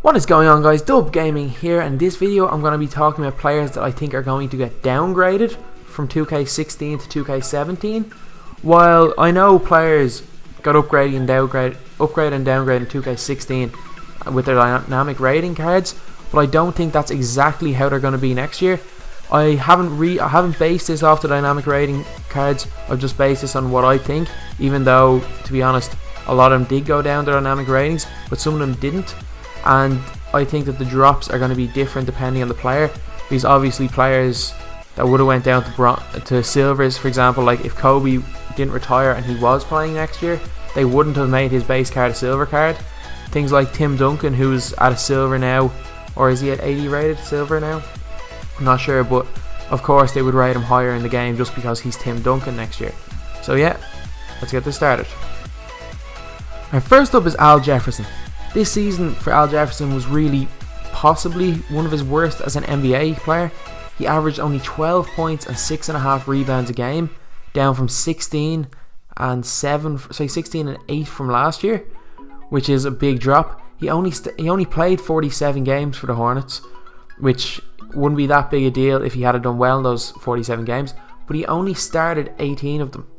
What is going on, guys? Dub Gaming here, and in this video I'm going to be talking about players that I think are going to get downgraded from 2K16 to 2K17. While I know players got upgraded and downgraded in 2K16 with their dynamic rating cards, but I don't think that's exactly how they're going to be next year. I haven't based this off the dynamic rating cards. I've just based this on what I think, even though, to be honest, a lot of them did go down their dynamic ratings, but some of them didn't. And I think that the drops are going to be different depending on the player, because obviously players that would have went down to silvers, for example, like if Kobe didn't retire and he was playing next year, they wouldn't have made his base card a silver card. Things like Tim Duncan, who's at a silver now, or is he at 80 rated silver now? I'm not sure, but of course they would rate him higher in the game just because he's Tim Duncan next year. So yeah, let's get this started. And first up is Al Jefferson. This season for Al Jefferson was really possibly one of his worst as an NBA player. He averaged only 12 points and 6.5 rebounds a game, down from 16 and 8 from last year, which is a big drop. He only played 47 games for the Hornets, which wouldn't be that big a deal if he had done well in those 47 games, but he only started 18 of them.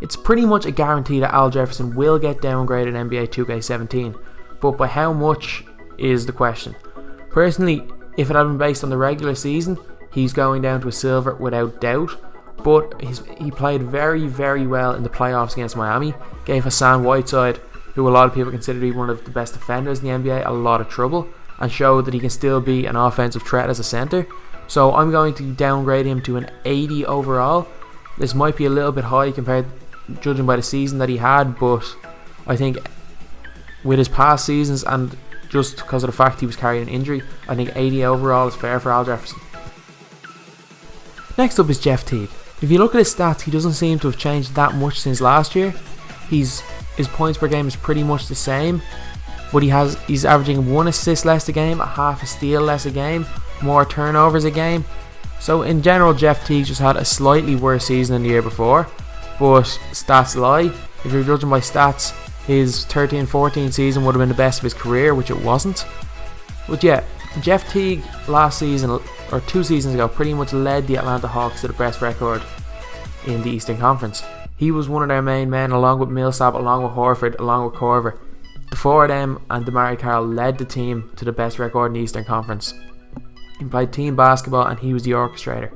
It's pretty much a guarantee that Al Jefferson will get downgraded in NBA 2K17, but by how much is the question. Personally, if it had been based on the regular season, he's going down to a silver without doubt, but he played very, very well in the playoffs against Miami, gave Hassan Whiteside, who a lot of people consider to be one of the best defenders in the NBA, a lot of trouble, and showed that he can still be an offensive threat as a center. So I'm going to downgrade him to an 80 overall. This might be a little bit high judging by the season that he had, but I think with his past seasons and just because of the fact he was carrying an injury, I think 80 overall is fair for Al Jefferson. Next up is Jeff Teague. If you look at his stats, he doesn't seem to have changed that much since last year. His points per game is pretty much the same, but he's averaging 1 assist less a game, a half a steal less a game, more turnovers a game. So in general, Jeff Teague just had a slightly worse season than the year before, but stats lie. If you're judging by stats, his 13-14 season would have been the best of his career, which it wasn't. But yeah, Jeff Teague last season, or 2 seasons ago, pretty much led the Atlanta Hawks to the best record in the Eastern Conference. He was one of their main men, along with Millsap, along with Horford, along with Korver. The four of them and DeMarre Carroll led the team to the best record in the Eastern Conference. He played team basketball and he was the orchestrator.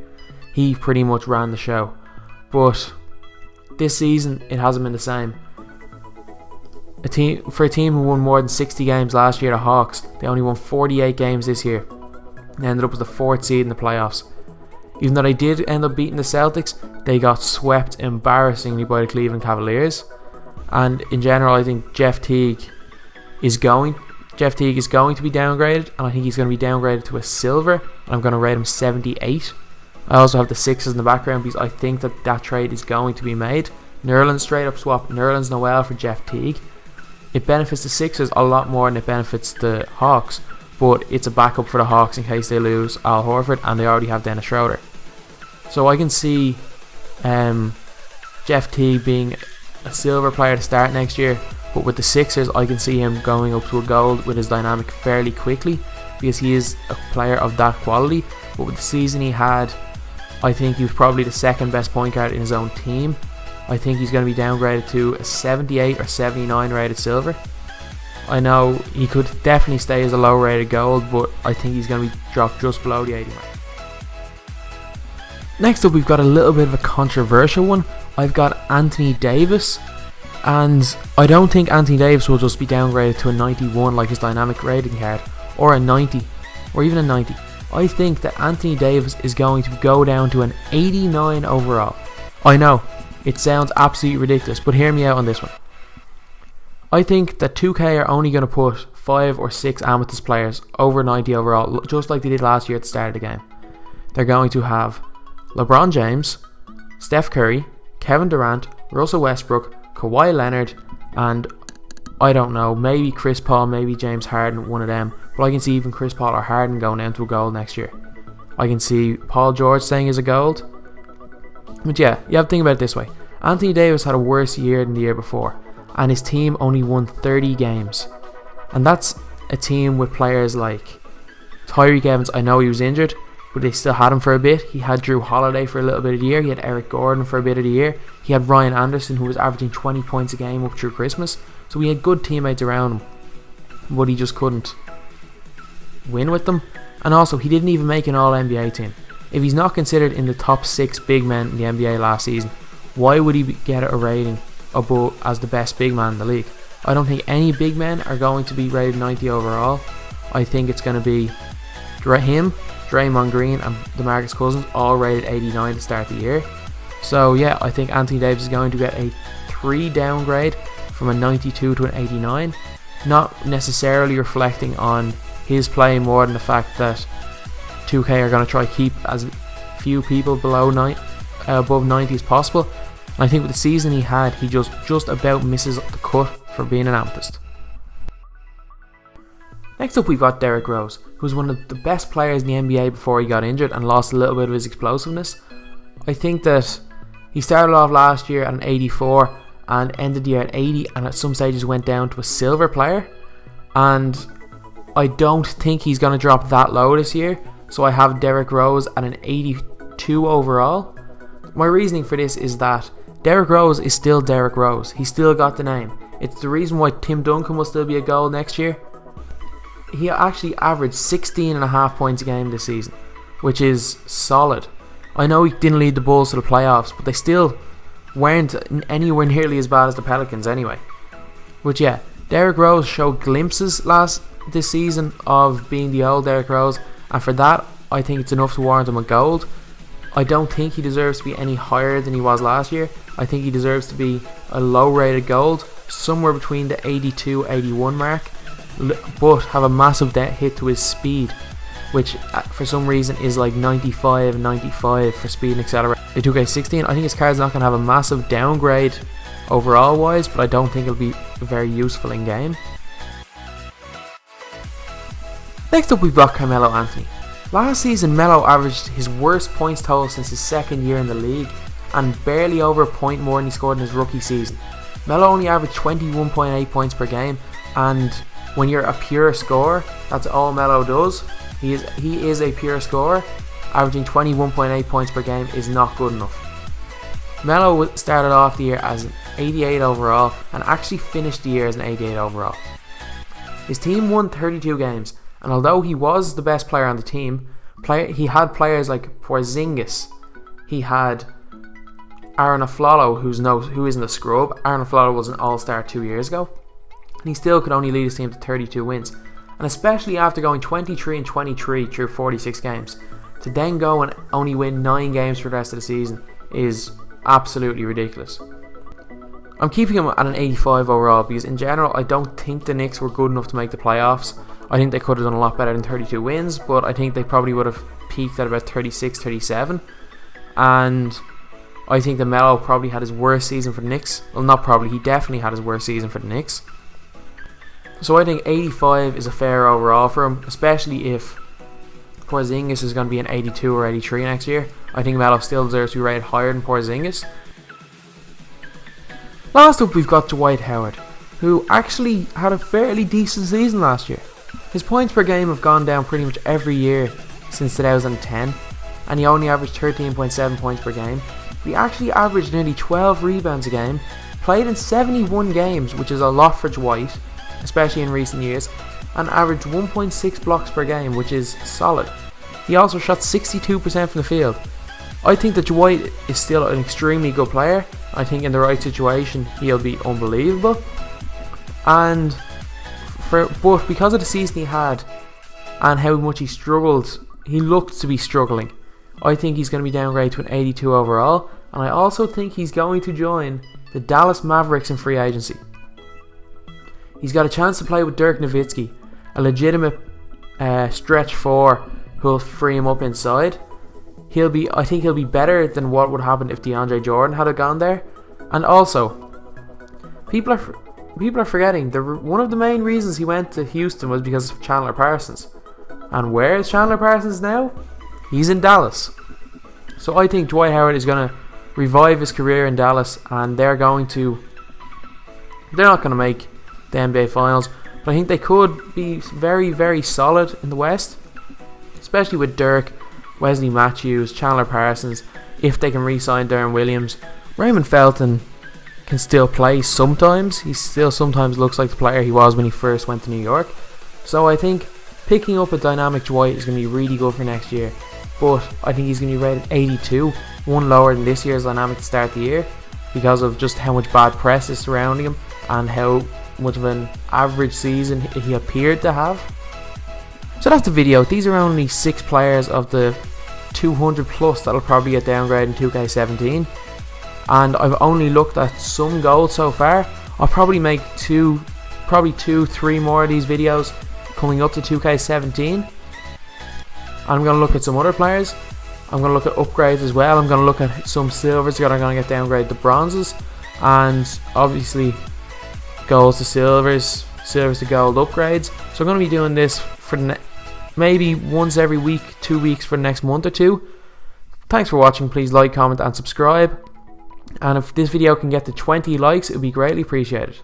He pretty much ran the show. But this season, it hasn't been the same. For a team who won more than 60 games last year, the Hawks, they only won 48 games this year and ended up as the 4th seed in the playoffs. Even though they did end up beating the Celtics, they got swept embarrassingly by the Cleveland Cavaliers. And in general, I think Jeff Teague is going to be downgraded, and I think he's going to be downgraded to a silver, and I'm going to rate him 78. I also have the Sixers in the background because I think that trade is going to be made. Nerlens straight up swap Nerlens Noel for Jeff Teague. It benefits the Sixers a lot more than it benefits the Hawks, but it's a backup for the Hawks in case they lose Al Horford, and they already have Dennis Schroeder. So I can see Jeff Teague being a silver player to start next year, but with the Sixers I can see him going up to a gold with his dynamic fairly quickly, because he is a player of that quality. But with the season he had, I think he was probably the 2nd best point guard in his own team. I think he's going to be downgraded to a 78 or 79 rated silver. I know he could definitely stay as a low rated gold, but I think he's going to be dropped just below the 80 mark. Next up, we've got a little bit of a controversial one. I've got Anthony Davis, and I don't think Anthony Davis will just be downgraded to a 91 like his dynamic rating card, or a 90, or even a 90. I think that Anthony Davis is going to go down to an 89 overall. I know, it sounds absolutely ridiculous, but hear me out on this one. I think that 2K are only going to put 5 or 6 Amethyst players over 90 overall, just like they did last year at the start of the game. They're going to have LeBron James, Steph Curry, Kevin Durant, Russell Westbrook, Kawhi Leonard, and I don't know, maybe Chris Paul, maybe James Harden, one of them. But I can see even Chris Paul or Harden going down to a gold next year. I can see Paul George staying as a gold. But yeah, you have to think about it this way. Anthony Davis had a worse year than the year before, and his team only won 30 games. And that's a team with players like Tyreek Evans. I know he was injured, but they still had him for a bit. He had Drew Holiday for a little bit of the year. He had Eric Gordon for a bit of the year. He had Ryan Anderson, who was averaging 20 points a game up through Christmas. So he had good teammates around him, but he just couldn't win with them. And also, he didn't even make an All-NBA team. If he's not considered in the top 6 big men in the NBA last season, why would he get a rating above as the best big man in the league? I don't think any big men are going to be rated 90 overall. I think it's going to be him, Draymond Green and DeMarcus Cousins, all rated 89 to start the year. So yeah, I think Anthony Davis is going to get a 3 downgrade from a 92 to an 89. Not necessarily reflecting on his play more than the fact that 2K are going to try to keep as few people above 90 as possible. And I think with the season he had, he just about misses the cut for being an amethyst. Next up we've got Derrick Rose, who was one of the best players in the NBA before he got injured and lost a little bit of his explosiveness. I think that he started off last year at an 84 and ended the year at 80, and at some stages went down to a silver player, and I don't think he's going to drop that low this year, so I have Derrick Rose at an 82 overall. My reasoning for this is that Derrick Rose is still Derrick Rose. He's still got the name. It's the reason why Tim Duncan will still be a goal next year. He actually averaged 16.5 points a game this season, which is solid. I know he didn't lead the Bulls to the playoffs, but they still weren't anywhere nearly as bad as the Pelicans anyway. But yeah, Derrick Rose showed glimpses this season of being the old Derrick Rose, and for that I think it's enough to warrant him a gold. I don't think he deserves to be any higher than he was last year. I think he deserves to be a low rated gold, somewhere between the 82-81 mark, but have a massive hit to his speed, which for some reason is like 95 for speed and acceleration. In 2K16, I think his card's not going to have a massive downgrade overall wise, but I don't think it'll be very useful in game. Next up we've got Carmelo Anthony. Last season Melo averaged his worst points total since his second year in the league, and barely over a point more than he scored in his rookie season. Melo only averaged 21.8 points per game, and when you're a pure scorer, that's all Melo does. He is a pure scorer. Averaging 21.8 points per game is not good enough. Melo started off the year as an 88 overall and actually finished the year as an 88 overall. His team won 32 games, and although he was the best player on the team, he had players like Porzingis. He had Aaron Aflalo, who isn't a scrub. Aaron Aflalo was an all-star 2 years ago, and he still could only lead his team to 32 wins. And especially after going 23-23 through 46 games, to then go and only win 9 games for the rest of the season is absolutely ridiculous. I'm keeping him at an 85 overall because in general I don't think the Knicks were good enough to make the playoffs. I think they could have done a lot better than 32 wins, but I think they probably would have peaked at about 36-37. And I think that Melo probably had his worst season for the Knicks. Well, not probably, he definitely had his worst season for the Knicks. So I think 85 is a fair overall for him, especially if Porzingis is going to be an 82 or 83 next year. I think Melo still deserves to be rated higher than Porzingis. Last up we've got Dwight Howard, who actually had a fairly decent season last year. His points per game have gone down pretty much every year since 2010, and he only averaged 13.7 points per game. But he actually averaged nearly 12 rebounds a game, played in 71 games, which is a lot for Dwight, especially in recent years, and averaged 1.6 blocks per game, which is solid. He also shot 62% from the field. I think that Dwight is still an extremely good player. I think in the right situation he'll be unbelievable. But because of the season he had and how much he struggled, he looked to be struggling. I think he's going to be downgraded to an 82 overall, and I also think he's going to join the Dallas Mavericks in free agency. He's got a chance to play with Dirk Nowitzki, a legitimate stretch 4 who'll free him up inside. I think he'll be better than what would happen if DeAndre Jordan had gone there. And also, people are forgetting one of the main reasons he went to Houston was because of Chandler Parsons. And where is Chandler Parsons now? He's in Dallas. So I think Dwight Howard is going to revive his career in Dallas, and they're not going to make the NBA Finals, but I think they could be very, very solid in the West, especially with Dirk, Wesley Matthews, Chandler Parsons, if they can re-sign Darren Williams. Raymond Felton can still play sometimes. He still sometimes looks like the player he was when he first went to New York. So I think picking up a dynamic Dwight is going to be really good for next year. But I think he's going to be rated 82, one lower than this year's dynamic to start the year, because of just how much bad press is surrounding him and how much of an average season he appeared to have. So that's the video. These are only 6 players of the 200 plus that'll probably get downgraded in 2K17, and I've only looked at some goals so far. I'll probably make 2-3 more of these videos coming up to 2K17. I'm going to look at some other players. I'm going to look at upgrades as well. I'm going to look at some silvers that are going to get downgraded to bronzes, and obviously golds to silvers, silvers to gold upgrades. So I'm going to be doing this for maybe once every week, 2 weeks for the next month or two. Thanks for watching. Please like, comment and subscribe, and if this video can get to 20 likes, it would be greatly appreciated.